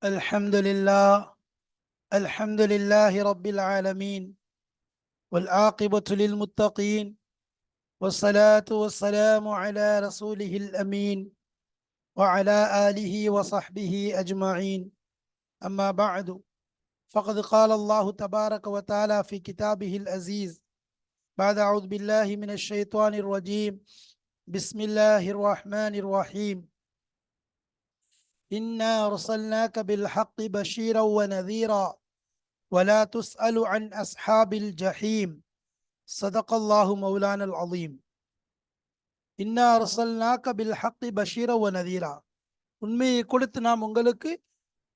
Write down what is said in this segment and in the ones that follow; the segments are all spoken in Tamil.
الحمد لله الحمد لله رب العالمين والعاقبة للمتقين والصلاة والسلام على رسوله الأمين وعلى آله وصحبه أجمعين. أما بعد، فقد قال الله تبارك وتعالى في كتابه العزيز بعد أعوذ بالله من الشيطان الرجيم. بسم الله الرحمن الرحيم. إنا أرسلناك بالحق بشيرا ونذيرا ولا تسأل عن أصحاب الجحيم. صدق الله مولانا العظيم. إنا أرسلناك بالحق بشيرا ونذيرا. உண்மையை கொடுத்து நாம் உங்களுக்கு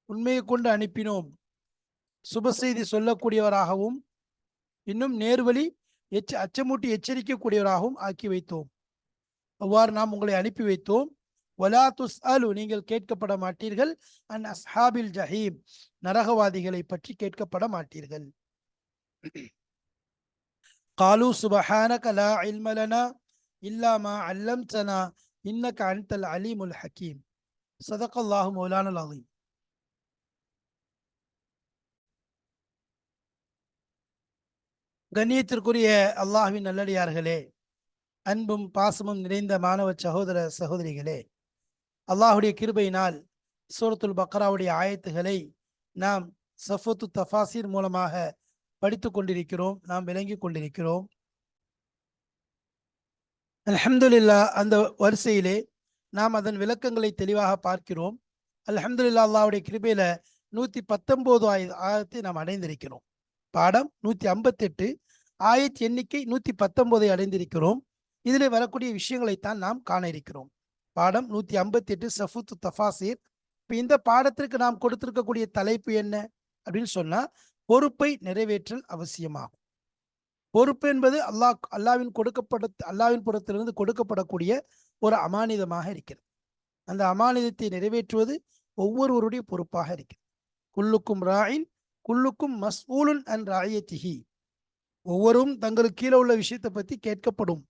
உண்மையை கொண்டு அனுப்பினோம், சுப செய்தி சொல்லக்கூடியவராகவும் இன்னும் நேர்வழி அச்சமூட்டி எச்சரிக்கக்கூடியவராகவும் ஆக்கி வைத்தோம். அவ்வாறு நாம் உங்களை அனுப்பி வைத்தோம். வலா துஸ்அலு, நீங்கள் கேட்கப்பட மாட்டீர்கள். அன் அஸ்ஹாபில் ஜஹீம், நரகவாதிகளை பற்றி கேட்கப்பட மாட்டீர்கள். காலு சுபஹானக லா இல்ம லனா இல்லா மா அல்லம்தனா இன்னக அன்தல் அலீமுல் ஹக்கீம். ஸதகல்லாஹு மௌலானல் அஸீம். கண்ணியத்திற்குரிய அல்லாஹ்வின் நல்லடியார்களே, அன்பும் பாசமும் நிறைந்த மாணவ சகோதர சகோதரிகளே, அல்லாஹுடைய கிருபையினால் சூரத்துல் பக்ராவுடைய ஆயத்துகளை நாம் சஃபத்து தஃபாசீர் மூலமாக படித்து கொண்டிருக்கிறோம், நாம் விளங்கி கொண்டிருக்கிறோம். அல்ஹம்துலில்லாஹ், அந்த வரிசையிலே நாம் அதன் விளக்கங்களை தெளிவாக பார்க்கிறோம். அல்ஹம்துலில்லாஹ், அல்லாஹ்வுடைய கிருபையில 119 ஆயத்தை நாம் அடைந்திருக்கிறோம். பாடம் 158, ஆயத் எண்ணிக்கை 119 அடைந்திருக்கிறோம். இதிலே வரக்கூடிய விஷயங்களைத்தான் நாம் காண இருக்கிறோம். பாடம் 158 சஃபுத்து தஃபாசீர். இப்போ இந்த பாடத்திற்கு நாம் கொடுத்திருக்கக்கூடிய தலைப்பு என்ன அப்படின்னு சொன்னா, பொறுப்பை நிறைவேற்றல் அவசியமாகும். பொறுப்பு என்பது அல்லாவின் புறத்திலிருந்து கொடுக்கப்படக்கூடிய ஒரு அமானிதமாக இருக்கிறது. அந்த அமானிதத்தை நிறைவேற்றுவது ஒவ்வொருவருடைய பொறுப்பாக இருக்கிறது. குல்லுக்கும் ராயின் குல்லுக்கும் மஸ்ஊலுன் அன் ராயத்திஹி, ஒவ்வொருவரும் தங்களுக்கு கீழே உள்ள விஷயத்தை பற்றி கேட்கப்படும்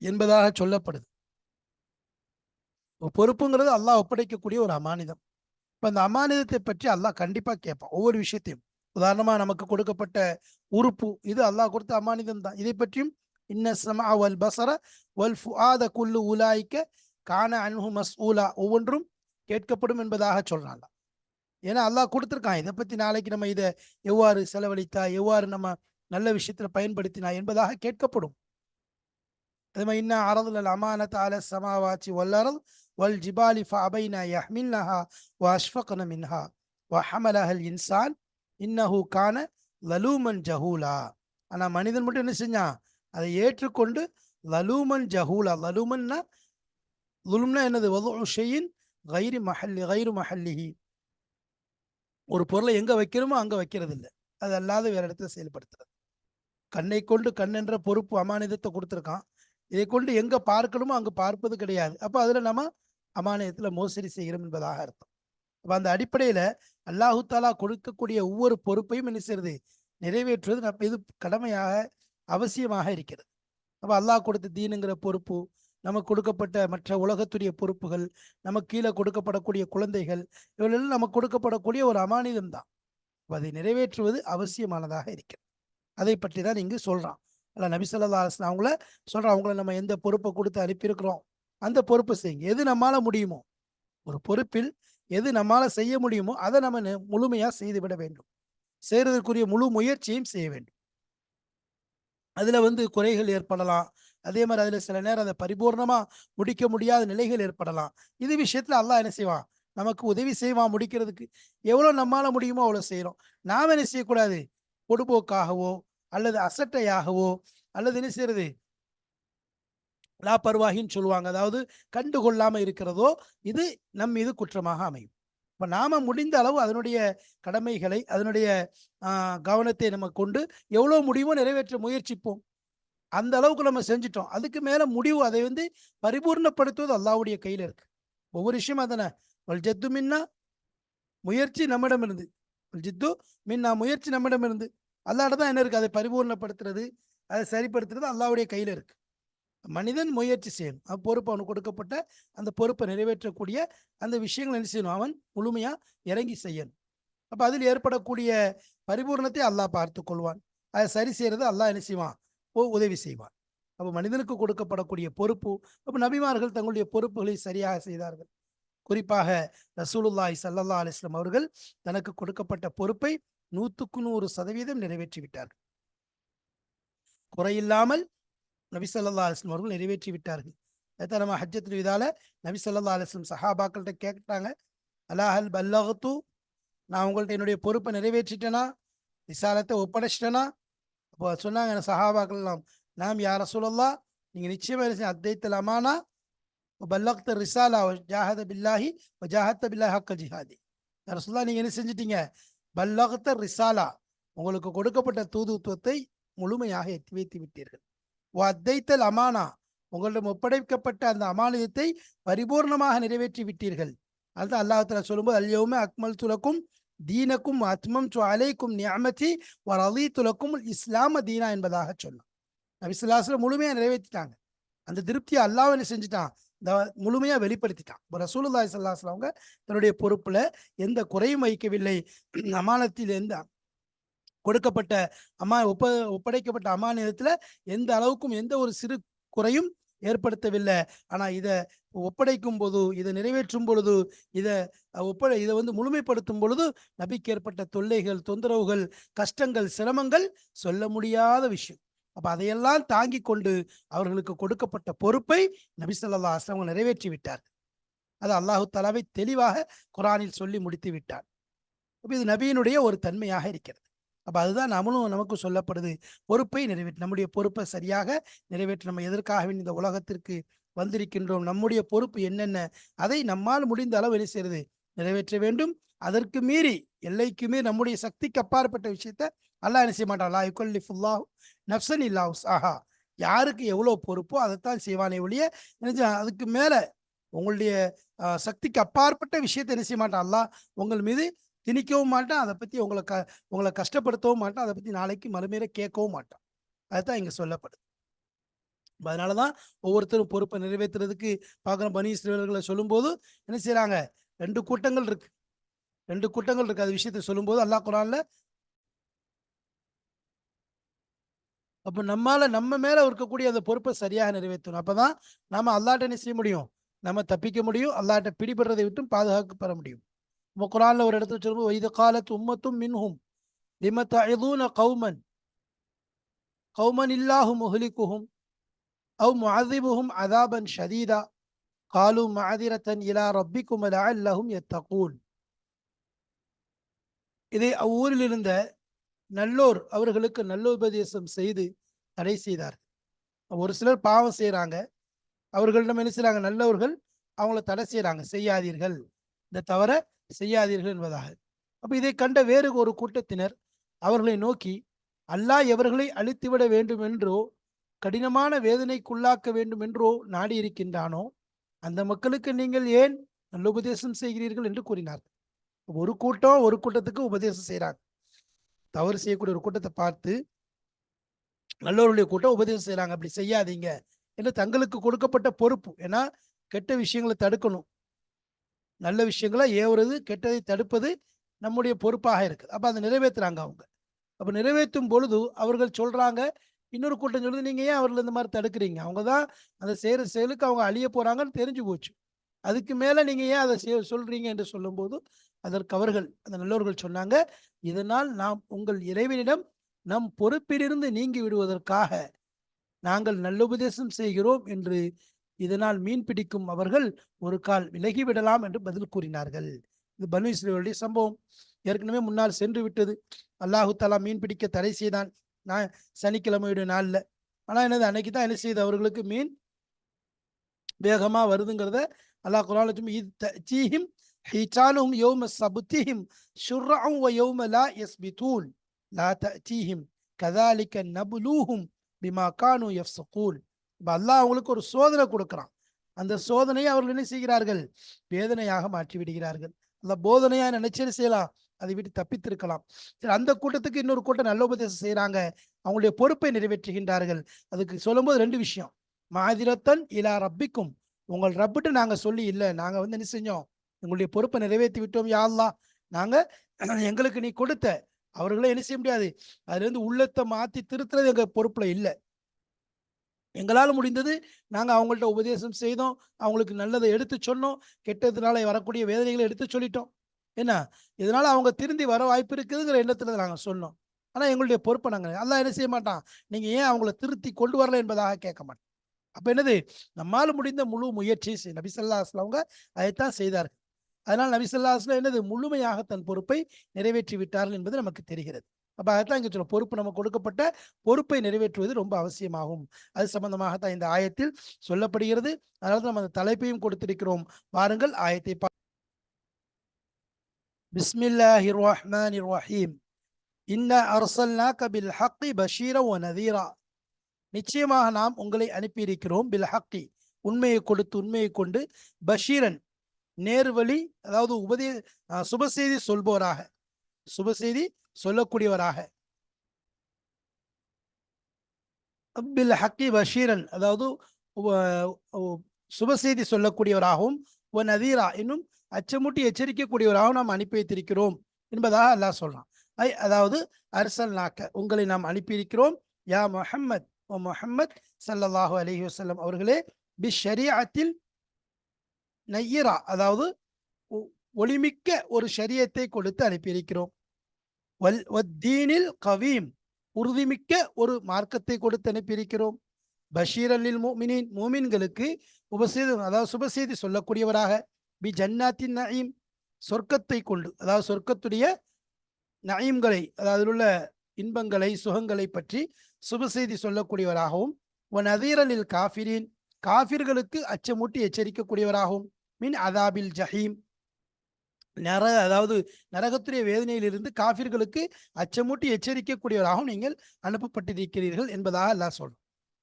என்பதாக சொல்லப்படுது. பொறுப்புங்கிறது அல்லாஹ் ஒப்படைக்கக்கூடிய ஒரு அமானிதம். இப்போ அந்த அமானிதத்தை பற்றி அல்லாஹ் கண்டிப்பாக கேட்பான், ஒவ்வொரு விஷயத்தையும். உதாரணமாக நமக்கு கொடுக்கப்பட்ட உறுப்பு, இது அல்லாஹ் கொடுத்த அமானிதம் தான். இதை பற்றியும் இன்ன ஸமஅ வல் பஸர வல் ஃபுஆத குல்லு உலாயிக்க கான அன்ஹு மஸ்ஊலா, ஒவ்வொன்றும் கேட்கப்படும் என்பதாக சொல்றாங்க. ஏன்னா அல்லாஹ் கொடுத்துருக்கான், இதை பற்றி நாளைக்கு நம்ம இதை எவ்வாறு செலவழித்தா, எவ்வாறு நம்ம நல்ல விஷயத்தில் பயன்படுத்தினா என்பதாக கேட்கப்படும். அதே மாதிரி இன்ன அரதுல் அமானத் அல ஸமாவாத்தி வல் அர்த் வல் ஜிபாலி ஃபஅபைனா யஹ்மில்னஹா வ அஷ்ஃபக்ன மின்ஹா வ ஹமலஹல் இன்சான் இன்னஹு கான லலூமன் ஜஹூலா. ஆனால் மனிதன் மட்டும் என்ன செஞ்சான், அதை ஏற்றுக்கொண்டு லலூமன் ஜஹூலா. லலூமன்னா லுலும்னா என்னது, வதுஉ ஷைஇன் கைரு மஹல்லிஹி, ஒரு பொருளை எங்க வைக்கிறோமோ அங்க வைக்கிறது இல்லை, அது அல்லாத வேற இடத்துல செயல்படுத்துறது. கண்ணை கொண்டு கண் என்ற பொறுப்பு அமானிதத்தை கொடுத்துருக்கான், இதை கொண்டு எங்க பார்க்கணுமோ அங்கு பார்ப்பது கிடையாது. அப்போ அதுல நம்ம அமானியத்துல மோசடி செய்கிறோம் என்பதாக அர்த்தம். அப்ப அந்த அடிப்படையில அல்லாஹு தாலா கொடுக்கக்கூடிய ஒவ்வொரு பொறுப்பையும் என்ன செய்யறது, நிறைவேற்றுவது நம்ம இது கடமையாக அவசியமாக இருக்கிறது. அப்ப அல்லாஹ் கொடுத்த தீனுங்கிற பொறுப்பு, நமக்கு கொடுக்கப்பட்ட மற்ற உலகத்துடைய பொறுப்புகள், நமக்கு கீழே கொடுக்கப்படக்கூடிய குழந்தைகள், இவளெல்லாம் நமக்கு கொடுக்கப்படக்கூடிய ஒரு அமானிதம் தான். அதை நிறைவேற்றுவது அவசியமானதாக இருக்கிறது. அதை பற்றி தான் இங்கு சொல்றான். அல்ல நபி ஸல்லல்லாஹு அலைஹி வஸல்லம் அவங்கள சொல்றான், அவங்கள நம்ம எந்த பொறுப்பை கொடுத்து அனுப்பியிருக்கிறோம் அந்த பொறுப்பை செய்யுங்க. எது நம்மால முடியுமோ, ஒரு பொறுப்பில் எது நம்மால செய்ய முடியுமோ அதை நம்ம முழுமையா செய்துவிட வேண்டும். செய்யறதுக்குரிய முழு முயற்சியும் செய்ய வேண்டும். அதுல குறைகள் ஏற்படலாம், அதே மாதிரி அதுல சில நேரம் அதை பரிபூர்ணமா முடிக்க முடியாத நிலைகள் ஏற்படலாம். இது விஷயத்துல அல்லாஹ் என்ன செய்வான், நமக்கு உதவி செய்வான் முடிக்கிறதுக்கு. எவ்வளவு நம்மால முடியுமோ அவ்வளவு செய்யறோம். நாம என்ன செய்யக்கூடாது, பொடுபோக்காகவோ அல்லது அசட்டையாகவோ அல்லது என்ன செய்யறது, லாபர்வாகின்னு சொல்லுவாங்க, அதாவது கண்டுகொள்ளாம இருக்கிறதோ, இது நம் மீது குற்றமாக அமையும். இப்ப நாம முடிந்த அளவு அதனுடைய கடமைகளை, அதனுடைய கவனத்தை நம்ம கொண்டு எவ்வளவு முடியுமோ நிறைவேற்ற முயற்சிப்போம். அந்த அளவுக்கு நம்ம செஞ்சிட்டோம், அதுக்கு மேல முடிவு அதை பரிபூர்ணப்படுத்துவது அல்லாஹ்வுடைய கையில இருக்கு. ஒவ்வொரு விஷயம் அதனை வல் ஜத்து மின்னா, முயற்சி நம்மிடம் இருந்து, வல் ஜித்து மின்னா, முயற்சி நம்மிடம் இருந்து. அல்லாஹ்ட்ட தான் என்ன இருக்கு, அதை பரிபூர்ணப்படுத்துறது, அதை சரிப்படுத்துறது அல்லாஹ்வுடைய கையில இருக்கு. மனிதன் முயற்சி செய்யணும். பொறுப்பு அவனுக்கு கொடுக்கப்பட்ட அந்த பொறுப்பை நிறைவேற்றக்கூடிய அந்த விஷயங்கள் என்ன செய்யணும், அவன் முழுமையா இறங்கி செய்யணும். அப்ப அதில் ஏற்படக்கூடிய பரிபூர்ணத்தை அல்லாஹ் பார்த்து கொள்வான். அதை சரி செய்யறது அல்லாஹ் என்ன செய்வான், உதவி செய்வான். அப்ப மனிதனுக்கு கொடுக்கப்படக்கூடிய பொறுப்பு, அப்ப நபிமார்கள் தங்களுடைய பொறுப்புகளை சரியாக செய்தார்கள். குறிப்பாக ரசூலுல்லாஹி ஸல்லல்லாஹு அலைஹி வஸல்லம் அவர்கள் தனக்கு கொடுக்கப்பட்ட பொறுப்பை 100% நிறைவேற்றி விட்டார்கள். குறையில்லாமல் நபி ஸல்லல்லாஹு அலைஹி வஸல்லம் அவர்கள் நிறைவேற்றி விட்டார்கள். அதான் நம்ம ஹஜ்ஜத்துல் விதால நபி ஸல்லல்லாஹு அலைஹி வஸல்லம் சஹாபாக்கள்கிட்ட கேட்டாங்க, அலா ஹல் பல்லகத்து, நான் உங்கள்ட்ட என்னுடைய பொறுப்பை நிறைவேற்றிட்டேனா, ரிசாலத்தை ஒப்படைச்சிட்டேனா? அப்போ சொன்னாங்க சஹாபாக்கள் எல்லாம், நாம் யா ரசூலல்லாஹ், நீங்க நிச்சயமா அத்தைத்தல் அமானா பல்லக்த ரிசாலா ஜாஹத பில்லாஹி ஜாஹத்த பில்லாஹி ஹக்க ஜிஹாதி. யா ரசூலுல்லாஹ், நீங்க என்ன செஞ்சிட்டீங்க, பல்லக்த ரிசாலா, உங்களுக்கு கொடுக்கப்பட்ட தூதுத்துவத்தை முழுமையாக எத்தி வைத்து விட்டீர்கள். அத்தைத்தல் அமானா, உங்களிடம் ஒப்படைக்கப்பட்ட அந்த அமானிதத்தை பரிபூர்ணமாக நிறைவேற்றி விட்டீர்கள். அதுதான் அல்லாஹ் தஆலா சொல்லும்போது, அல்யௌம அக்மல்து லக்கும் தீனக்கும் அத்மம்து அலைக்கும் நிஅமதி வ ரதீது லக்கும் இஸ்லாம தீனா என்பதாக சொன்னான். நபி ஸல்லல்லாஹு அலைஹி வஸல்லம் முழுமையா நிறைவேற்றிட்டாங்க. அந்த திருப்தியை அல்லாஹ் என்ன செஞ்சுட்டான், முழுமையா வெளிப்படுத்திட்டான். ரசூலுல்லாஹி ஸல்லல்லாஹு அலைஹி வஸல்லம் அவங்க தன்னுடைய பொறுப்புல எந்த குறையும் வைக்கவில்லை. அமானத்தில் எந்த கொடுக்கப்பட்ட ஒப்படைக்கப்பட்ட அமானிதத்துல எந்த அளவுக்கும் எந்த ஒரு சிறு குறையும் ஏற்படுத்தவில்லை. ஆனா இதை ஒப்படைக்கும் போது, இதை நிறைவேற்றும் பொழுது, இதை இதை முழுமைப்படுத்தும் பொழுது நபிக்கு ஏற்பட்ட தொல்லைகள், தொந்தரவுகள், கஷ்டங்கள், சிரமங்கள் சொல்ல முடியாத விஷயம். அப்ப அதையெல்லாம் தாங்கி கொண்டு அவர்களுக்கு கொடுக்கப்பட்ட பொறுப்பை நபி ஸல்லல்லாஹு அலைஹி வஸல்லம் நிறைவேற்றி விட்டார். அது அல்லாஹு தஆலாவை தெளிவாக குர்ஆனில் சொல்லி முடித்து விட்டார். அப்ப இது நபியினுடைய ஒரு தன்மையாக இருக்கிறது. அப்ப அதுதான் நமக்கு சொல்லப்படுது, பொறுப்பை நிறைவேற்ற, நம்முடைய பொறுப்பை சரியாக நிறைவேற்ற, நம்ம எதற்காக இந்த உலகத்திற்கு வந்திருக்கின்றோம், நம்முடைய பொறுப்பு என்னென்ன, அதை நம்மால் முடிந்த அளவு என்ன செய்யறது, நிறைவேற்ற வேண்டும். அதற்கு மீறி, எல்லைக்கு மீறி, நம்முடைய சக்திக்கு அப்பாற்பட்ட விஷயத்த அல்லாஹ் என்ன செய்ய மாட்டான். லா யுகல்லிஃபுல்லாஹு நஃப்ஸன் இல்லா உஸ்ஆஹா. யாருக்கு எவ்வளவு பொறுப்போ அதைத்தான் செய்வானே ஒழிய அதுக்கு மேல உங்களுடைய சக்திக்கு அப்பாற்பட்ட விஷயத்தை என்ன செய்ய மாட்டான் அல்லாஹ் உங்கள் மீது திணிக்கவும் மாட்டான். அதை பத்தி உங்களை கஷ்டப்படுத்தவும் மாட்டான். அதை பத்தி நாளைக்கு மறுமையில கேட்கவும் மாட்டான். அதுதான் இங்க சொல்லப்படுது. அதனாலதான் ஒவ்வொருத்தரும் பொறுப்பை நிறைவேற்றுறதுக்கு பார்க்குறோம். பனி இஸ்ரவேலர்களை சொல்லும்போது என்ன செய்யறாங்க, 2 கூட்டங்கள் இருக்கு. 2 கூட்டங்கள் இருக்கு. அது விஷயத்தை சொல்லும்போது அல்லாஹ் குர்ஆன்ல, அப்ப நம்ம மேல இருக்கக்கூடிய அந்த பொறுப்பை சரியாக நிறைவேற்றணும். அப்பதான் நாம அல்லாஹ்ட்ட என்ன செய்ய முடியும், நம்ம தப்பிக்க முடியும், அல்லாஹ்ட்ட பிடிபடுறதை விட்டும் பாதுகாக்க பெற முடியும். நம்ம குர்ஆன்ல ஒரு இடத்துல சொல்லும்போது, வைத காலத் உம்மத்தும் மின்ஹும் லிம தஇதுன கௌமன் இல்லாஹு முஹ்லிகுஹும் அவ் முஅذிபுஹும் அஸாபன் ஷதீதா காலு மஅதிரத்தன் இலா ரப்பிக்கும் லஅல்லஹும் யத்தகூன். இதை அவ்வூரில் இருந்த நல்லோர் அவர்களுக்கு நல்லுபதேசம் செய்து தடை செய்தார். ஒரு சிலர் பாவம் செய்யறாங்க, அவர்களிடம் என்ன செய்யறாங்க, நல்லவர்கள் அவங்கள தடை செய்யறாங்க, செய்யாதீர்கள், இந்த தவற செய்யாதீர்கள் என்பதாக. அப்ப இதை கண்ட வேறு ஒரு கூட்டத்தினர் அவர்களை நோக்கி, அல்லாஹ் எவர்களை அழித்துவிட வேண்டும் என்றோ, கடினமான வேதனைக்குள்ளாக்க வேண்டும் என்றோ நாடி இருக்கின்றானோ, அந்த மக்களுக்கு நீங்கள் ஏன் நல்ல உபதேசம் செய்கிறீர்கள் என்று கூறினார்கள். ஒரு கூட்டத்துக்கு உபதேசம் செய்யறாங்க. தவறு செய்யக்கூடிய ஒரு கூட்டத்தை பார்த்து நல்லவர்களுடைய கூட்டம் உபதேசம் செய்யறாங்க, அப்படி செய்யாதீங்க என்று தங்களுக்கு கொடுக்கப்பட்ட பொறுப்பு. ஏன்னா கெட்ட விஷயங்களை தடுக்கணும், நல்ல விஷயங்களை ஏவுறது, கெட்டதை தடுப்பது நம்முடைய பொறுப்பாக இருக்குது. அப்ப அதை நிறைவேற்றுறாங்க அவங்க. அப்ப நிறைவேற்றும் பொழுது அவர்கள் சொல்றாங்க, இன்னொரு கூட்டம் சொல்லுது, நீங்க ஏன் அவர்கள் இந்த மாதிரி தடுக்கிறீங்க, அவங்க தான் அந்த செய்யற செயலுக்கு அவங்க அழிய போறாங்கன்னு தெரிஞ்சு போச்சு, அதுக்கு மேல நீங்க ஏன் அதை சொல்றீங்க என்று சொல்லும்போது, அதற்கு அவர்கள் அந்த நல்லவர்கள் சொன்னாங்க, இதனால் நாம் உங்கள் இறைவனிடம் நம் பொறுப்பிலிருந்து நீங்கி விடுவதற்காக நாங்கள் நல்லுபதேசம் செய்கிறோம் என்று இதனால் மீன் பிடிக்கும் அவர்கள் ஒரு கால் விலகிவிடலாம் என்று பதில் கூறினார்கள். இது பனு இஸ்ரவேலுடைய சம்பவம். ஏற்கனவே முன்னால் சென்று விட்டது. அல்லாஹு தஆலா மீன் பிடிக்க தடை செய்தான் சனிக்கிழமையுடைய நாள்ல. ஆனா என்னது, அன்னைக்கு தான் என்ன செய்யுது, அவர்களுக்கு மீன் வேகமா வருதுங்கிறத அல்லாஹ் குர்ஆன்ல சொல்லி, இது தஜீஹிம் ஹிதானுஹும் யௌம சப்திஹிம் ஷுர்ரஅன் வ யௌம லா யஸ்பிதூன் லா தஜீஹிம் கதாலிக நப்லூஹும் பிமா கானூ யஃப்ஸகூன். அல்லாஹ் அவங்களுக்கு ஒரு சோதனை கொடுக்கிறான். அந்த சோதனையை அவர்கள் என்ன செய்கிறார்கள், வேதனையாக மாற்றி விடுகிறார்கள். அந்த போதனையா நினைச்சு செய்யலாம், அதை விட்டு தப்பித்திருக்கலாம். சரி, அந்த கூட்டத்துக்கு இன்னொரு கூட்டம் நல்ல உபதேசம் செய்யறாங்க, அவங்களுடைய பொறுப்பை நிறைவேற்றுகின்றார்கள். அதுக்கு சொல்லும்போது 2 விஷயம். மாதிரத்தன் இலா ரப்பிக்கும், உங்கள் ரப்பிட்டு நாங்க சொல்லி இல்லை, நாங்க வந்து என்ன செஞ்சோம், எங்களுடைய பொறுப்பை நிறைவேற்றி விட்டோம் யா அல்லாஹ். நாங்க எங்களுக்கு நீ கொடுத்த, அவர்களே என்ன செய்ய முடியாது, அதுல இருந்து உள்ளத்தை மாத்தி திருத்துறது எங்க பொறுப்புல இல்லை. எங்களால் முடிந்தது நாங்க அவங்கள்ட்ட உபதேசம் செய்தோம், அவங்களுக்கு நல்லதை எடுத்து சொன்னோம், கெட்டதுனால வரக்கூடிய வேதனைகளை எடுத்து சொல்லிட்டோம். என்ன, இதனால அவங்க திருந்தி வர வாய்ப்பு இருக்குதுங்கிற எண்ணத்துல நாங்க சொன்னோம். ஆனா எங்களுடைய பொறுப்பை நாங்க அல்லாஹ் என்ன செய்ய மாட்டான், நீங்க ஏன் அவங்கள திருத்தி கொண்டு வரல என்பதாக கேட்க மாட்டான். அப்ப என்னது, நம்மால் முடிந்த முழு முயற்சி நபி ஸல்லல்லாஹு அலைஹி வஸல்லம் அவங்க அதைத்தான் செய்தார்கள். அதனால் நபி ஸல்லல்லாஹு அலைஹி வஸல்லம் என்னது, முழுமையாக தன் பொறுப்பை நிறைவேற்றி விட்டார்கள் என்பது நமக்கு தெரிகிறது. அப்ப அதைத்தான் இங்க சொல்ல, பொறுப்பு நமக்கு கொடுக்கப்பட்ட பொறுப்பை நிறைவேற்றுவது ரொம்ப அவசியமாகும். அது சம்பந்தமாகத்தான் இந்த ஆயத்தில் சொல்லப்படுகிறது. அதனால தான் நம்ம அந்த தலைப்பையும் கொடுத்திருக்கிறோம். வாருங்கள் ஆயத்தை பிஸ்மில்லாஹிர் ரஹ்மானிர் ரஹீம். இன்னா அர்சல்நாக பில் ஹக்கி பஷீர வ நதீரா. நிச்சயமாக நாம் உங்களை அனுப்பியிருக்கிறோம் பில் ஹக்கி, உண்மையை கொடுத்து உண்மையை கொண்டு, பஷீரன் நேர்வழி, அதாவது சுபசெய்தி சொல்பவராக, சுபசெய்தி சொல்லக்கூடியவராக, பில் ஹக்கி பஷீரன் அதாவது சுபசெய்தி சொல்லக்கூடியவராகவும், ஒ நதீரா இன்னும் அச்சமூட்டி எச்சரிக்கக்கூடியவராகவும் நாம் அனுப்பி வைத்திருக்கிறோம் என்பதாக அல்லாஹ் சொல்றான். அதாவது அர்சல் நாக்க, உங்களை நாம் அனுப்பியிருக்கிறோம், யா முஹம்மத், ஓ முஹம்மத் ஸல்லல்லாஹு அலைஹி வஸல்லம் அவர்களே, பி ஷரீஅத்தில் நய்யிரா, அதாவது ஒளிமிக்க ஒரு ஷரியத்தை கொடுத்து அனுப்பியிருக்கிறோம், வத்தீனில் கவீம், உறுதிமிக்க ஒரு மார்க்கத்தை கொடுத்து அனுப்பியிருக்கிறோம், பஷீரல்லில் முஃமினீன், மூமின்களுக்கு அதாவது சுபசெய்தி சொல்லக்கூடியவராக, பி ஜன்னாத்தின் நயீம், சொர்க்கத்தை கொண்டு, அதாவது சொர்க்கத்துடைய நயீம்களை, அதாவது உள்ள இன்பங்களை சுகங்களை பற்றி சுபசெய்தி சொல்லக்கூடியவராகவும், ஒன் நதீரலில் காஃபிரின், காஃபிர்களுக்கு அச்சமூட்டி எச்சரிக்கக்கூடியவராகவும், மின் அதாபில் ஜஹீம், அதாவது நரகத்துடைய வேதனையிலிருந்து காஃபிர்களுக்கு அச்சமூட்டி எச்சரிக்கக்கூடியவராகவும் நீங்கள் அனுப்பப்பட்டிருக்கிறீர்கள் என்பதாக அல்லாஹ் சொல்றோம்.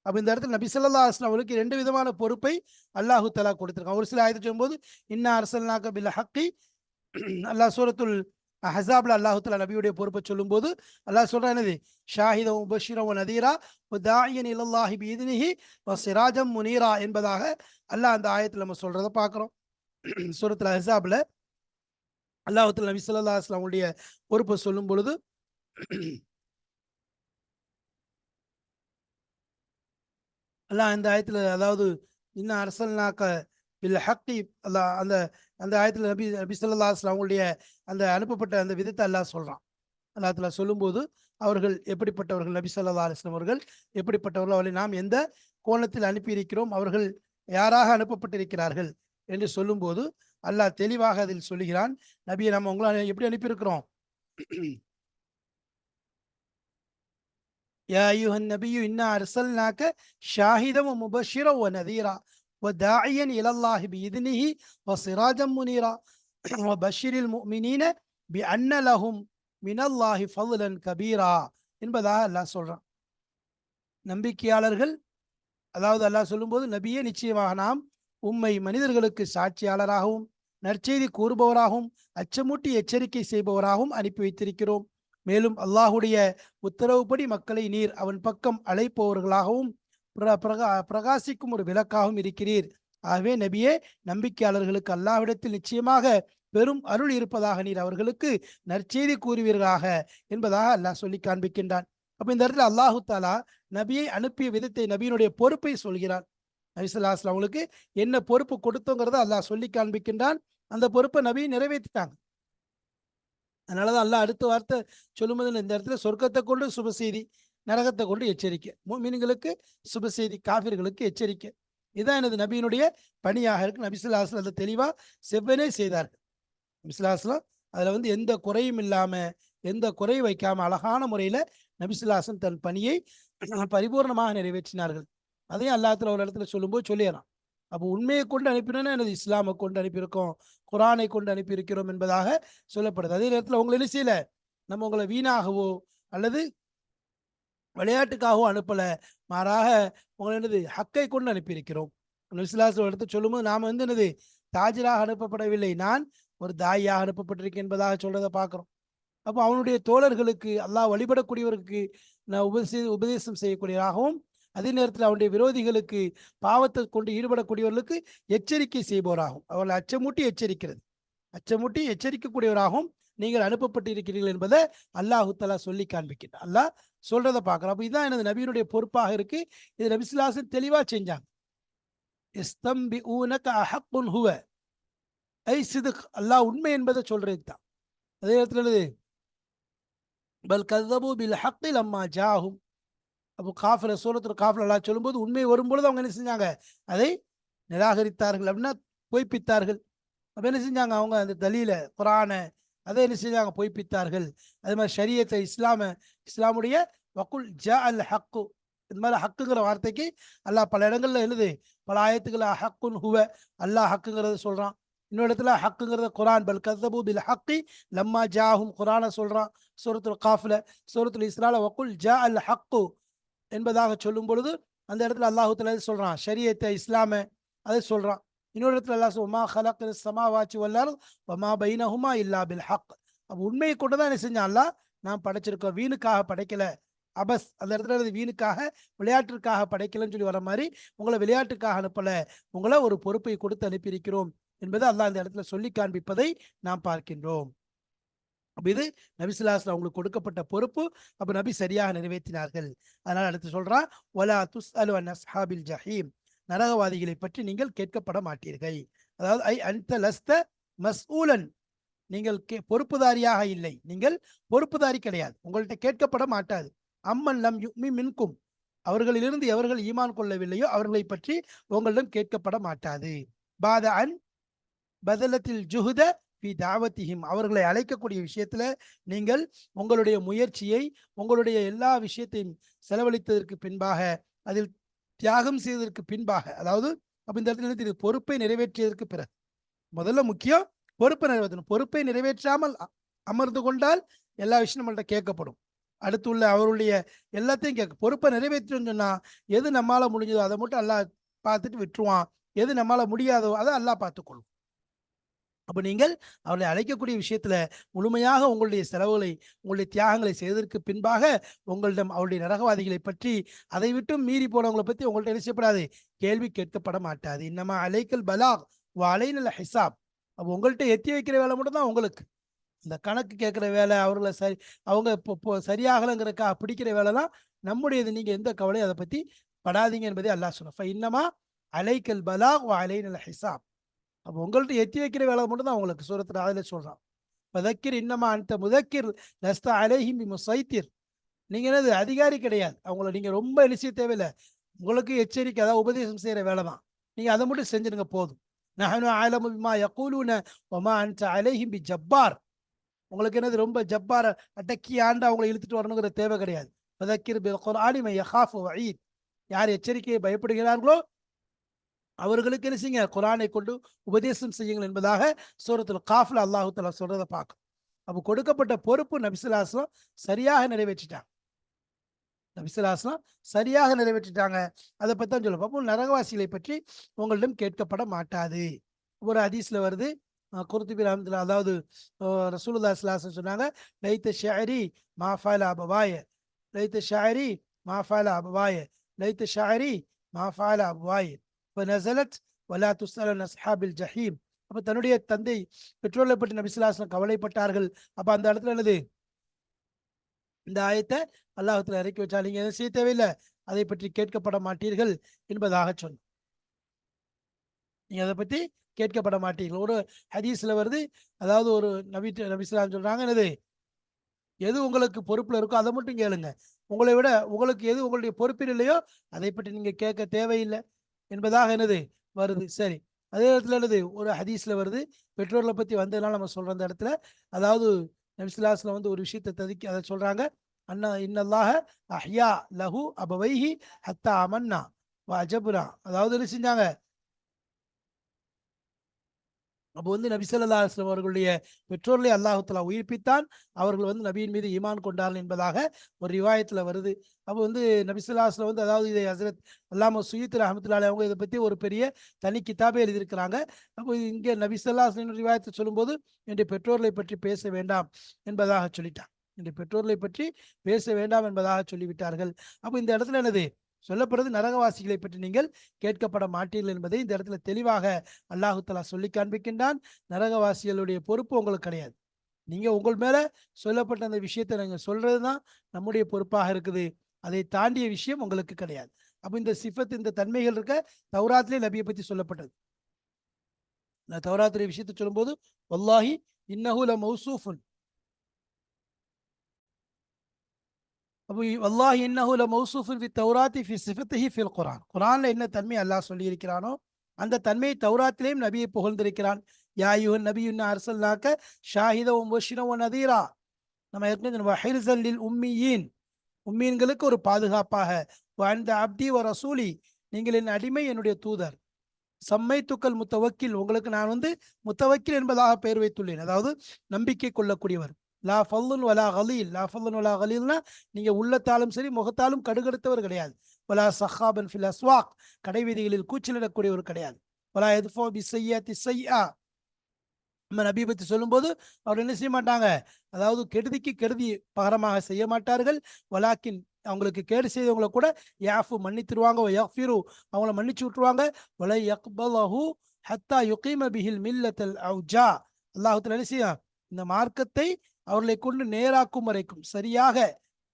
அப்ப இந்த இடத்துல நபி ஸல்லல்லாஹு அலைஹி வஸல்லம் அவருக்கு 2 விதமான பொறுப்பை அல்லாஹு தஆலா கொடுத்திருக்கான். ஒரு சில ஆயத்தை சொல்லும்போது இன்னா அர்சல்நாக பில் ஹக்கி, அல்லாஹ் சூரத்துல் அஹ்ஸாப்ல அல்லாஹு தஆலா நபியுடைய பொறுப்பை சொல்லும்போது அல்லாஹ் சொல்றான், என்னது, ஷாஹிதா வ பஷீரா வ நதீரா வ தாஇயன் இலல்லாஹி பிஇذனிஹி வ சிராஜம் முனீரா என்பதாக அல்லாஹ் அந்த ஆயத்துல நம்ம சொல்றதை பார்க்கிறோம். சூரத்துல் அஹ்ஸாப்ல அல்லாஹ் தஆலா நபி ஸல்லல்லாஹு அலைஹி வஸல்லம் உடைய பொறுப்பை சொல்லும் பொழுது அல்லாஹ் இந்த ஆயத்துல, அதாவது இன்ன அரசல்னாக்க பில் ஹக்கி, அல்லாஹ் அந்த அந்த ஆயத்துல நபி நபி ஸல்லல்லாஹு அலைஹி வஸல்லம் அவங்களுடைய அந்த அனுப்பப்பட்ட அந்த விதத்தை அல்லாஹ் சொல்றான். அல்லாஹ் தஆலா சொல்லும்போது அவர்கள் எப்படிப்பட்டவர்கள், நபி ஸல்லல்லாஹு அலைஹி வஸல்லம் அவர்கள் எப்படிப்பட்டவர்கள், அவர்களை நாம் எந்த கோணத்தில் அனுப்பியிருக்கிறோம், அவர்கள் யாராக அனுப்பப்பட்டிருக்கிறார்கள் என்று சொல்லும்போது அல்லாஹ் தெளிவாக அதில் சொல்லுகிறான், நபியை நம்ம உங்களை எப்படி அனுப்பியிருக்கிறோம், யா அய்யுஹன் நபியு இன்னா அர்சல்நாக ஷாஹிதன் வ முபஷிரன் வ நதீரா வ தாஇயன் இலல்லாஹி பிஇذனிஹி வ சிராஜம் முனீரா வ பஷிரில் முஃமினீன பி அன்ன லஹும் மினல்லாஹி ஃபضலன் கபீரா என்பதாக அல்லாஹ் சொல்றான். நம்பிக்கையாளர்கள், அதாவது அல்லாஹ் சொல்லும்போது, நபியே நிச்சயமாக நாம் உம்மை மனிதர்களுக்கு சாட்சியாளராகவும் நற்செய்தி கூறுபவராகவும் அச்சமூட்டி எச்சரிக்கை செய்பவராகவும் அனுப்பி வைத்திருக்கிறோம். மேலும் அல்லாஹுடைய உத்தரவுப்படி மக்களை நீர் அவன் பக்கம் அழைப்பவர்களாகவும் பிரகாசிக்கும் ஒரு விளக்காகவும் இருக்கிறீர். ஆகவே நபியே, நம்பிக்கையாளர்களுக்கு அல்லாஹ்விடத்தில் நிச்சயமாக பெரும் அருள் இருப்பதாக நீர் அவர்களுக்கு நற்செய்தி கூறுவீர்களாக என்பதாக அல்லாஹ் சொல்லி காண்பிக்கின்றான். அப்ப இந்த இடத்துல அல்லாஹு தாலா நபியை அனுப்பிய விதத்தை, நபியினுடைய பொறுப்பை சொல்கிறான். நபி ஸல்லல்லாஹு அலைஹி வஸல்லம் அவங்களுக்கு என்ன பொறுப்பு கொடுத்தோங்கிறத அல்லாஹ் சொல்லி காண்பிக்கின்றான். அந்த பொறுப்பை நபி நிறைவேற்றிட்டாங்க. அதனாலதான் அல்லாஹ் அடுத்த வார்த்தை சொல்லும்போது இந்த இடத்துல சொர்க்கத்தை கொண்டு சுபசெய்தி, நரகத்தை கொண்டு எச்சரிக்கை, முஃமின்களுக்கு சுபசெய்தி, காஃபிர்களுக்கு எச்சரிக்கை. இதுதான் எனது நபியினுடைய பணியாக இருக்கு. நபி ஸல்லல்லாஹு அலைஹி வஸல்லம் அதை தெளிவா செவ்வனே செய்தார்கள். நபி ஸல்லல்லாஹு அலைஹி வஸல்லம் அதுல வந்து எந்த குறையும் இல்லாம, எந்த குறை வைக்காம அழகான முறையில நபி ஸல்லல்லாஹு அலைஹி வஸல்லம் தன் பணியை பரிபூர்ணமாக நிறைவேற்றினார்கள். அதையும் அல்லாஹ் ஒரு இடத்துல சொல்லும்போது சொல்லிடலாம். அப்போ உண்மையை கொண்டு அனுப்பினோன்னா எனது இஸ்லாமை கொண்டு அனுப்பியிருக்கோம், குரானை கொண்டு அனுப்பியிருக்கிறோம் என்பதாக சொல்லப்படுது. அதே நேரத்தில் உங்களை என்ன செய்யல, நம்ம உங்களை வீணாகவோ அல்லது விளையாட்டுக்காகவோ அனுப்பல, மாறாக உங்களை என்னது ஹக்கை கொண்டு அனுப்பியிருக்கிறோம். நபிசுல்லாஹு எடுத்து சொல்லும்போது நாம வந்து என்னது தாஜிராக அனுப்பப்படவில்லை, நான் ஒரு தாயாக அனுப்பப்பட்டிருக்கேன் என்பதாக சொல்றதை பார்க்கிறோம். அப்போ அவனுடைய தோழர்களுக்கு, அல்லாஹ் வழிபடக்கூடியவருக்கு நான் உபதேசம் செய்யக்கூடியவராகவும், அதே நேரத்தில் அவனுடைய விரோதிகளுக்கு பாவத்தை கொண்டு ஈடுபடக்கூடியவர்களுக்கு எச்சரிக்கை செய்பவராகும். அவர்களை அச்சமூட்டி எச்சரிக்கிறது, அச்சமூட்டி எச்சரிக்கக்கூடியவராகவும் நீங்கள் அனுப்பப்பட்டு இருக்கிறீர்கள் என்பதை அல்லாஹு தஆலா சொல்லி காண்பிக்கிறார். அல்லாஹ் சொல்றதை பார்க்கிறோம். அப்ப இதுதான் எனது நபியினுடைய பொறுப்பாக இருக்கு. இது நபி ஸல்லல்லாஹு அலைஹி வஸல்லம் தெளிவா செஞ்சாங்க. இஸ்தம்பிஊனக அஹக்குன் ஹுவ, ஐ சிதுக், அல்லாஹ் உண்மை என்பதை சொல்றதுக்கு தான். அதே நேரத்தில் என்னது, பல் கஸபு பில் ஹக்கி லம்மா ஜாஹும். அப்போ காஃபில் சூரத்துல் காஃபில் அல்லாஹ் சொல்லும்போது உண்மை வரும்பொழுது அவங்க என்ன செஞ்சாங்க, அதை நிராகரித்தார்கள் அப்படின்னா பொய்ப்பித்தார்கள். அப்போ என்ன செஞ்சாங்க, அவங்க அந்த தலீல குரானை அதை என்ன செஞ்சாங்க, பொய்ப்பித்தார்கள். அது மாதிரி ஷரியத்தை இஸ்லாமுடைய வக்குல் ஜா அல் ஹக்கு, இந்த மாதிரி ஹக்குங்கிற வார்த்தைக்கு அல்லாஹ் பல இடங்கள்ல எழுது, பல ஆயத்துக்கள் ஹக்குன் ஹுவ, அல்லாஹ் ஹக்குங்கிறத சொல்றான். இன்னொரு இடத்துல ஹக்குங்கிறத குரான் பல் கஸபு பில் ஹக்கி லம்மா ஜாஹும் குரானை சொல்றான் சூரத்துல் காஃபில். சூரத்துல் இஸ்ரால வக்குல் ஜா அல் ஹக்கு என்பதாக சொல்லும் பொழுது அந்த இடத்துல அல்லாஹு தஆலா சொல்றான் ஷரியத்தை இஸ்லாமை அதை சொல்றான். இன்னொரு இடத்துல அல்லாஹ் வமா ஹலக்ன ஸமாவாத்தி வல் அர்த் வமா பைனஹுமா இல்லா பில் ஹக். அப்போ உண்மையை கொண்டு தான் என்ன செஞ்சான் அல்லாஹ், நாம் படைச்சிருக்கோம், வீணுக்காக படைக்கல. அபஸ், அந்த இடத்துல வீணுக்காக விளையாட்டிற்காக படைக்கலன்னு சொல்லி வர மாதிரி உங்களை விளையாட்டுக்காக அனுப்பல, உங்களை ஒரு பொறுப்பை கொடுத்து அனுப்பியிருக்கிறோம் என்பதை அல்லாஹ் இந்த இடத்துல சொல்லி காண்பிப்பதை நாம் பார்க்கின்றோம். அப்ப இது நபி ஸல்லல்லாஹு அலைஹி வஸல்லம் அவங்களுக்கு கொடுக்கப்பட்ட பொறுப்பு. அப்ப நபி சரியாக நிறைவேற்றினார்கள். அதனால அடுத்து சொல்றான், வலா துஸ்அலு அன் அஸ்ஹாபில் ஜஹீம், நரகவாதிகளை பற்றி நீங்கள் கேட்கப்பட மாட்டீர்கள். அதாவது ஐ அன்த லஸ்த மஸ்ஊலன், நீங்கள் பொறுப்புதாரியாக இல்லை, நீங்கள் பொறுப்புதாரி கிடையாது, உங்கள்கிட்ட கேட்கப்பட மாட்டாது. அம்மன் லம் யுமின் மின்கும், அவர்களிலிருந்து எவர்கள் ஈமான் கொள்ளவில்லையோ அவர்களை பற்றி உங்களிடம் கேட்கப்பட மாட்டாது. பாத அன் பதலத்தில் ஜுஹுத ஃபி தாவத்திஹிம், அவர்களை அழைக்கக்கூடிய விஷயத்துல நீங்கள் உங்களுடைய முயற்சியை, உங்களுடைய எல்லா விஷயத்தையும் செலவழித்ததற்கு பின்பாக, அதில் தியாகம் செய்ததற்கு பின்பாக, அதாவது அப்ப இந்த இடத்துல பொறுப்பை நிறைவேற்றியதற்கு பிறகு, முதல்ல முக்கியம் பொறுப்பை நிறைவேற்றணும். பொறுப்பை நிறைவேற்றாமல் அமர்ந்து கொண்டால் எல்லா விஷயம் நம்மள்ட்ட கேட்கப்படும். அடுத்து உள்ள அவருடைய எல்லாத்தையும் கேட்க, பொறுப்பை நிறைவேற்றணும்னு சொன்னா எது நம்மால முடிஞ்சதோ அதை மட்டும் அல்லாஹ் பார்த்துட்டு விட்டுருவான், எது நம்மால முடியாதோ அதை அல்லாஹ் பார்த்துக்கொள்ளும். அப்போ நீங்கள் அவர்களை அழைக்கக்கூடிய விஷயத்துல முழுமையாக உங்களுடைய செலவுகளை, உங்களுடைய தியாகங்களை செய்ததற்கு பின்பாக உங்களிடம் அவருடைய நரகவாதிகளை பற்றி, அதை விட்டும் மீறி போனவங்களை பற்றி உங்கள்ட்ட என்ன செய்யப்படாது, கேள்வி கேட்கப்பட மாட்டாது. இன்னமா அலைக்கல் பலாக் வ அலைனல் ஹிசாப். அப்போ உங்கள்கிட்ட எத்தி வைக்கிற வேலை மட்டும் தான் உங்களுக்கு, இந்த கணக்கு கேட்குற வேலை, அவர்களை அவங்க இப்போ சரியாகலைங்கிறக்கா பிடிக்கிற வேலைலாம் நம்முடையது. நீங்க எந்த கவலையும் அதை பத்தி படாதீங்க என்பதை அல்லாஹ் சொன்ன. இன்னமா அலைக்கல் பலாக் வ அலைனல் ஹிசாப். அப்போ உங்கள்ட்ட எத்தி வைக்கிற வேலை மட்டும் தான் உங்களுக்கு சூரத்துல அதில் சொல்றான். பதக்கிர் இன்னமா அந்த முதக்கிர் லஸ்தா அலைஹிம் பிமுஸைத்திர், நீங்க என்னது அதிகாரி கிடையாது, அவங்கள நீங்க ரொம்ப என்ன செய்ய தேவையில்லை, உங்களுக்கு எச்சரிக்கை, அதாவது உபதேசம் செய்யற வேலை தான், நீங்க அதை மட்டும் செஞ்சிருங்க போதும். நஹனு அலமு பிமா யகூலுன வமா அன்த அலைஹிம் பிஜப்பார், உங்களுக்கு என்னது ரொம்ப ஜப்பார அடக்கி ஆண்டு அவங்களை இழுத்துட்டு வரணுங்கிற தேவை கிடையாது. பதக்கிர் பில் குர்ஆனி மை யகாஃபு வஈத், யார் எச்சரிக்கையை பயப்படுகிறார்களோ அவர்களுக்கு என்ன செய்யுங்க, குரானை கொண்டு உபதேசம் செய்யுங்கள் என்பதாக சூரத்துல் காஃப்ல அல்லாஹு தஆலா சொல்றதை பார்க்கும். அப்போ கொடுக்கப்பட்ட பொறுப்பு நபி ஸல்லல்லாஹு அலைஹி வஸல்லம் சரியாக நிறைவேற்றிட்டாங்க. நபி ஸல்லல்லாஹு அலைஹி வஸல்லம் சரியாக நிறைவேற்றிட்டாங்க. அதை பற்றி தான் சொல்லுவோம். அப்போ நரகவாசிகளை பற்றி உங்களிடம் கேட்கப்பட மாட்டாது. ஒரு ஹதீஸ்ல வருது, குர்துபி ரஹ்மத்துல்லாஹி, அதாவது ரசூலுல்லாஹி ஸல்லல்லாஹு அலைஹி வஸல்லம் சொன்னாங்க, லைத்த ஷஅரி மா ஃபஅல அபவாய, லைத்த ஷஅரி மா ஃபஅல அபவாய, லைத்த ஷஅரி மா ஃபஅல அபவாய நஸலத் வலா துஸ்அலு அன் அஸ்ஹாபில் ஜஹீம். அப்ப தன்னுடைய தந்தை பெற்றோர்களை பற்றி நபி ஸல்லல்லாஹு அலைஹி வஸல்லம் கவலைப்பட்டார்கள். அப்ப அந்த இடத்துல என்னது, இந்த ஆயத்தை அல்லாஹ் தஆலா இறக்கி வச்சா, நீங்க எதுவும் செய்ய தேவையில்லை, அதை பற்றி கேட்கப்பட மாட்டீர்கள் என்பதாக சொன்ன. நீங்க அதை பற்றி கேட்கப்பட மாட்டீர்கள். ஒரு ஹதீஸ்ல வருது, அதாவது ஒரு நபி ஸல்லல்லாஹு சொல்றாங்க, என்னது, எது உங்களுக்கு பொறுப்புல இருக்கோ அதை மட்டும் கேளுங்க, உங்களை விட உங்களுக்கு எது உங்களுடைய பொறுப்பில் இல்லையோ அதை பற்றி நீங்க கேட்க தேவையில்லை என்பதாக என்னது வருது. சரி, அதே இடத்துல என்னது ஒரு ஹதீஸ்ல வருது, பெற்றோர்களை பத்தி வந்ததுனால நம்ம சொல்ற அந்த இடத்துல, அதாவது நபி ஸல்லல்லாஹு அலைஹி வஸல்லம் ஒரு விஷயத்தை ததுக்கி அதை சொல்றாங்க, அண்ணா இன்னல்லாஹ அஹ்யா லஹு அபவைஹி ஹத்தா அமன்னா வ அஜப்னா. அதாவது என்ன செஞ்சாங்க, அப்போ நபி ஸல்லல்லாஹு அலைஹி வஸல்லம் அவர்களுடைய பெற்றோர்களை அல்லாஹ் தஆலா உயிர்ப்பித்தான், அவர்கள் நபியின் மீது ஈமான் கொண்டார்கள் என்பதாக ஒரு ரிவாயத்துல வருது. அப்போ நபி ஸல்லல்லாஹு அலைஹி வஸல்லம் அதாவது இதை ஹஸரத் அல்லாமா சுயூத்தி ரஹ்மத்துல்லாஹி அலைஹி அவங்க இதை பற்றி ஒரு பெரிய தனி கிதாபே எழுதியிருக்கிறாங்க. அப்போ இங்கே நபி ஸல்லல்லாஹு அலைஹி வஸல்லம் ரிவாயத்தை சொல்லும்போது என்னுடைய பெற்றோர்களை பற்றி பேச வேண்டாம் என்பதாக சொல்லிட்டாங்க, என்னுடைய பெற்றோர்களை பற்றி பேச வேண்டாம் என்பதாக சொல்லிவிட்டார்கள். அப்போ இந்த இடத்துல என்னது, சொல்லப்படுறது நரகவாசிகளை பற்றி நீங்கள் கேட்கப்பட மாட்டீர்கள் என்பதை இந்த இடத்துல தெளிவாக அல்லாஹு தஆலா சொல்லி காண்பிக்கின்றான். நரகவாசிகளுடைய பொறுப்பு உங்களுக்கு கிடையாது. நீங்க உங்கள் மேல சொல்லப்பட்ட அந்த விஷயத்தை நீங்க சொல்றதுதான் நம்முடைய பொறுப்பாக இருக்குது. அதை தாண்டிய விஷயம் உங்களுக்கு கிடையாது. அப்ப இந்த சிஃபத், இந்த தன்மைகள் இருக்க தௌராத்திலே நபியை பத்தி சொல்லப்பட்டது. நான் தௌராத்துடைய விஷயத்தை சொல்லும்போது வல்லாஹி இன்னஹு லமௌசூஃபுன், அப்போ வல்லாஹி இன்னஹு லமௌசூஃபுன் ஃபி தௌராத்தி ஃபி சிஃபத்திஹி ஃபில் குர்ஆன். குர்ஆன்ல என்ன தன்மை அல்லாஹ் சொல்லி இருக்கிறானோ அந்த தன்மையை தௌராத்திலேயும் நபியை புகழ்ந்திருக்கிறான். யா அய்யுஹன் நபிய்யு இன்னா அர்சல்னாக ஷாஹிதன் வ முபஷ்ஷிரன் வ நதீரா. நம்ம ஏற்கனவே வஹிர்ஸன் லில் உம்மீயீன், உம்மீன்களுக்கு ஒரு பாதுகாப்பாக, வ அன்த அப்தி வ ரசூலி, நீங்கள் என் அடிமை என்னுடைய தூதர். சம்மைத்துக்கல் முத்தவக்கில், உங்களுக்கு நான் முத்தவக்கில் என்பதாக பெயர் வைத்துள்ளேன். அதாவது நம்பிக்கை கொள்ளக்கூடியவர். லா ஃபல்லுன் வலா கலீல், லா ஃபல்லுன் வலா கலீல்னா நீங்க உள்ளத்தாலும் சரி முகத்தாலும் கடுகடுத்தவர் கிடையாது. வலா சஹாபன் ஃபில் அஸ்வாக், கடை வீதிகளில் கூச்சலிடக்கூடியவர் கிடையாது. வலா எத்ஃபோ பி ஸய்யிஅத்தி ஸய்யிஆ, நம்ம நபியை பற்றி சொல்லும்போது அவர் என்ன செய்ய மாட்டாங்க, அதாவது கெடுதிக்கு கெடுதி பகரமாக செய்ய மாட்டார்கள். வலாக்கின், அவங்களுக்கு கேடு செய்தவங்களை கூட யாஃபு மன்னித்துருவாங்க, யஃபிரு அவங்கள மன்னிச்சு விட்டுருவாங்க. வலை யக்பலஹு ஹத்தா யுகீம பிஹில் மில்லத்தல் அவ்ஜா, அல்லாஹ் தஆலா என்ன செய்யும், இந்த மார்க்கத்தை அவர்களை கொண்டு நேராக்கும் வரைக்கும், சரியாக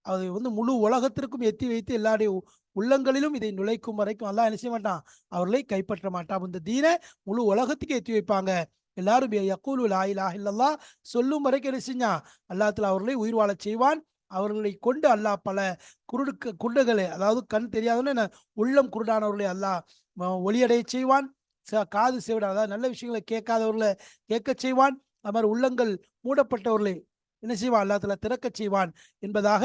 அதை முழு உலகத்திற்கும் எத்தி வைத்து எல்லாருடைய உள்ளங்களிலும் இதை நுழைக்கும் வரைக்கும் அல்லாஹ் என்ன செய்ய மாட்டான், அவர்களை கைப்பற்ற மாட்டான். இந்த தீனை முழு உலகத்துக்கு எத்தி வைப்பாங்க. எல்லாரும் யக்கூலு லா இலாஹ இல்லல்லாஹ் சொல்லும் வரைக்கும் என்ன செஞ்சான், அல்லாஹ் தஆலா அவர்களை உயிர் வாழச் செய்வான். அவர்களை கொண்டு அல்லாஹ் பல குருடுகளை, அதாவது கண் தெரியாதவன உள்ளம் குருடானவர்களை அல்லாஹ் ஒளியடைய செய்வான். காது செவிட, அதாவது நல்ல விஷயங்களை கேட்காதவர்களை கேட்க செய்வான். அது மாதிரி உள்ளங்கள் மூடப்பட்டவர்களை என்ன செய்வான், அல்லாஹ் தஆலா திறக்கச் செய்வான் என்பதாக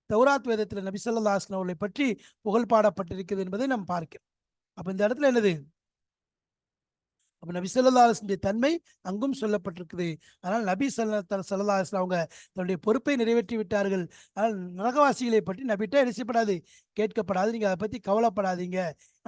தௌராத் வேதத்தில் நபி ஸல்லல்லாஹு அலைஹி வஸல்லம் அவர்களை பற்றி புகழ் பாடப்பட்டிருக்கிறது என்பதை நாம் பார்க்கிறோம். அப்ப இந்த இடத்துல என்னது, அப்ப நபி ஸல்லல்லாஹு அலைஹி வஸல்லம் தன்மை அங்கும் சொல்லப்பட்டிருக்குது. அதனால் நபி ஸல்லல்லாஹு அலைஹி வஸல்லம் அவங்க தன்னுடைய பொறுப்பை நிறைவேற்றி விட்டார்கள். அதனால் நரகவாசிகளை பற்றி நபிட்ட என்ன செய்யப்படாது, கேட்கப்படாது. நீங்க அதை பத்தி கவலைப்படாதீங்க.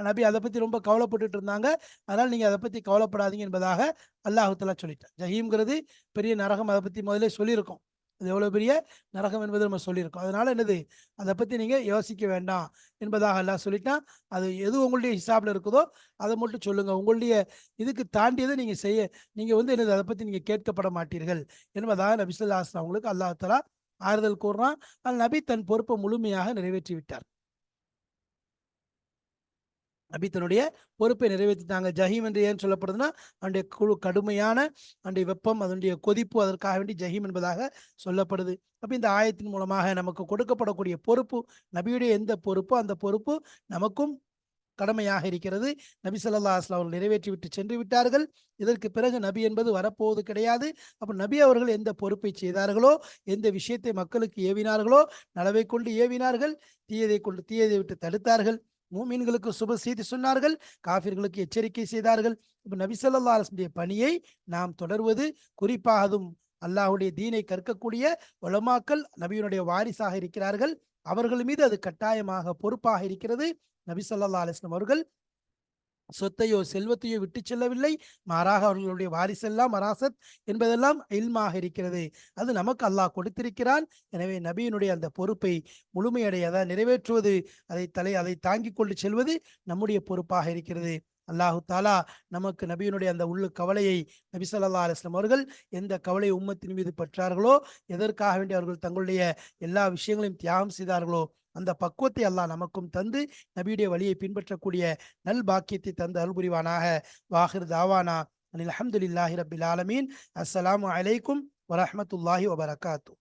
நபி அதை பத்தி ரொம்ப கவலைப்பட்டுட்டு இருந்தாங்க. அதனால் நீங்க அதை பத்தி கவலைப்படாதீங்க என்பதாக அல்லாஹ் தஆலா சொல்லிட்டார். ஜஹீம்ங்கிறது பெரிய நரகம், அதை பத்தி முதல்ல சொல்லியிருக்கோம். அது எவ்வளவு பெரிய நரகம் என்பதை நம்ம சொல்லியிருக்கோம். அதனால என்னது, அதை பத்தி நீங்க யோசிக்க வேண்டாம் என்பதாக அல்லாஹ் சொல்லிட்டான். அது எது உங்களுடைய ஹிசாப்ல இருக்குதோ அதை மட்டும் சொல்லுங்க. உங்களுடைய இதுக்கு தாண்டியதை நீங்க செய்ய, நீங்க என்னது, அதை பத்தி நீங்க கேட்கப்பட மாட்டீர்கள் என்பதாக நபி ஸல்லல்லாஹு அலைஹி வஸல்லம் அவங்களுக்கு அல்லாஹ் தஆலா ஆறுதல் கூறுறான். நபி தன் பொறுப்பை முழுமையாக நிறைவேற்றி விட்டார். நபி தன்னுடைய பொறுப்பை நிறைவேற்றிட்டாங்க. ஜஹீம் என்று ஏன் சொல்லப்படுதுன்னா, அதனுடைய கடுமையான அதனுடைய வெப்பம், அதனுடைய கொதிப்பு, அதற்காக வேண்டி ஜஹீம் என்பதாக சொல்லப்படுது. அப்ப இந்த ஆயத்தின் மூலமாக நமக்கு கொடுக்கப்படக்கூடிய பொறுப்பு, நபியுடைய எந்த பொறுப்போ அந்த பொறுப்பு நமக்கும் கடமையாக இருக்கிறது. நபி ஸல்லல்லாஹு அலைஹி வஸல்லம் அவர்கள் நிறைவேற்றி விட்டு சென்று விட்டார்கள். இதற்கு பிறகு நபி என்பது வரப்போவது கிடையாது. அப்ப நபி அவர்கள் எந்த பொறுப்பை செய்தார்களோ, எந்த விஷயத்தை மக்களுக்கு ஏவினார்களோ, நலவை கொண்டு ஏவினார்கள், தீயதை கொண்டு தீயதை விட்டு தடுத்தார்கள். மூமின்களுக்கு சுப செய்தி சொன்னார்கள், காஃபிர்களுக்கு எச்சரிக்கை செய்தார்கள். இப்ப நபி ஸல்லல்லாஹு அலைஹி வஸல்லம் பணியை நாம் தொடர்வது, குறிப்பாக அதுவும் அல்லாஹ்வுடைய தீனை கற்கக்கூடிய உலமாக்கள் நபியினுடைய வாரிசாக இருக்கிறார்கள். அவர்கள் மீது அது கட்டாயமாக பொறுப்பாக இருக்கிறது. நபி ஸல்லல்லாஹு அலைஹி வஸல்லம் அவர்கள் சொத்தையோ செல்வத்தையோ விட்டு செல்லவில்லை. மாறாக அவர்களுடைய வாரிசெல்லாம் வராசத் என்பதெல்லாம் இல்மாக இருக்கிறது. அது நமக்கு அல்லாஹ் கொடுத்திருக்கிறான். எனவே நபியினுடைய அந்த பொறுப்பை முழுமையடைய, அதை நிறைவேற்றுவது, அதை தாங்கிக் கொண்டு செல்வது நம்முடைய பொறுப்பாக இருக்கிறது. அல்லாஹு தாலா நமக்கு நபியினுடைய அந்த உள்ளு கவலையை, நபி ஸல்லல்லாஹு அலைஹி வஸல்லம் அவர்கள் எந்த கவலை உம்மத்தின் மீது பெற்றார்களோ, எதற்காக வேண்டி அவர்கள் தங்களுடைய எல்லா விஷயங்களையும் தியாகம் செய்தார்களோ, அந்த பக்குவத்தை அல்லாஹ் நமக்கும் தந்து நபியுடைய வழியை பின்பற்றக்கூடிய நல் பாக்கியத்தை தந்து அருள்புரிவானாக. வாஹிர் தாவானா அனில் அல்ஹம்துலில்லாஹி ரப்பில் ஆலமீன். அஸ்ஸலாமு அலைக்கும் வரஹ்மத்துல்லாஹி வபரகாத்து.